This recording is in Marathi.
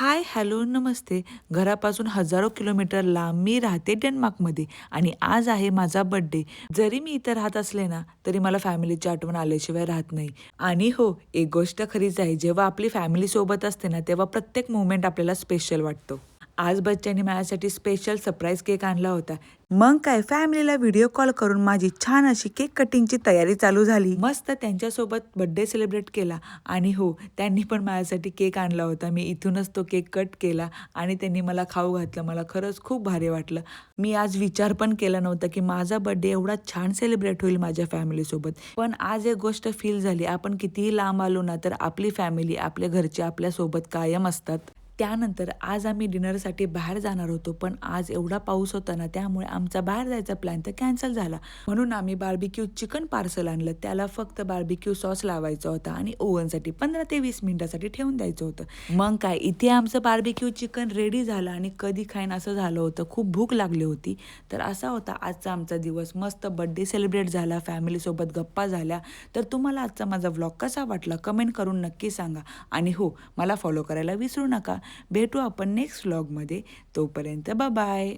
हाय, हॅलो, नमस्ते. घरापासून हजारो किलोमीटर लांब मी राहते डेन्मार्कमध्ये आणि आज आहे माझा बर्थडे. जरी मी इथं राहत असले ना, तरी मला फॅमिलीची आठवण आल्याशिवाय राहत नाही. आणि हो, एक गोष्ट खरीच आहे, जेव्हा आपली फॅमिली सोबत असते ना, तेव्हा प्रत्येक मोमेंट आपल्याला स्पेशल वाटतो. आज बच्चांनी माझ्यासाठी स्पेशल सरप्राईज केक आणला होता. मग काय फॅमिलीला व्हिडिओ कॉल करून माझी छान अशी केक कटिंगची तयारी चालू झाली. मस्त त्यांच्यासोबत बर्थडे सेलिब्रेट केला आणि हो, त्यांनी पण माझ्यासाठी केक आणला होता. मी इथूनच तो केक कट केला आणि त्यांनी मला खाऊ घातलं. मला खरंच खूप भारी वाटलं. मी आज विचार पण केला नव्हता, की माझा बर्थडे एवढा छान सेलिब्रेट होईल माझ्या फॅमिलीसोबत. पण आज एक गोष्ट फील झाली, आपण कितीही लांब आलो ना, तर आपली फॅमिली, आपले घरचे आपल्यासोबत कायम असतात. त्यानंतर आज आम्ही डिनरसाठी बाहेर जाणार होतो, पण आज एवढा पाऊस होता ना, त्यामुळे आमचा बाहेर जायचा प्लॅन तर कॅन्सल झाला. म्हणून आम्ही बार्बिक्यू चिकन पार्सल आणलं. त्याला फक्त बार्बिक्यू सॉस लावायचा होता आणि ओव्हनसाठी 15 ते 20 मिनिटासाठी ठेवून द्यायचं होतं. मग काय, इथे आमचं बार्बिक्यू चिकन रेडी झालं आणि कधी खाईन असं झालं होतं. खूप भूक लागली होती. तर असा होता आजचा आमचा दिवस. मस्त बर्थडे सेलिब्रेट झाला, फॅमिलीसोबत गप्पा झाल्या. तर तुम्हाला आजचा माझा व्लॉग कसा वाटला कमेंट करून नक्की सांगा. आणि हो, मला फॉलो करायला विसरू नका. भेटू आपण नेक्स्ट व्लॉगमध्ये. तोपर्यंत बाय बाय.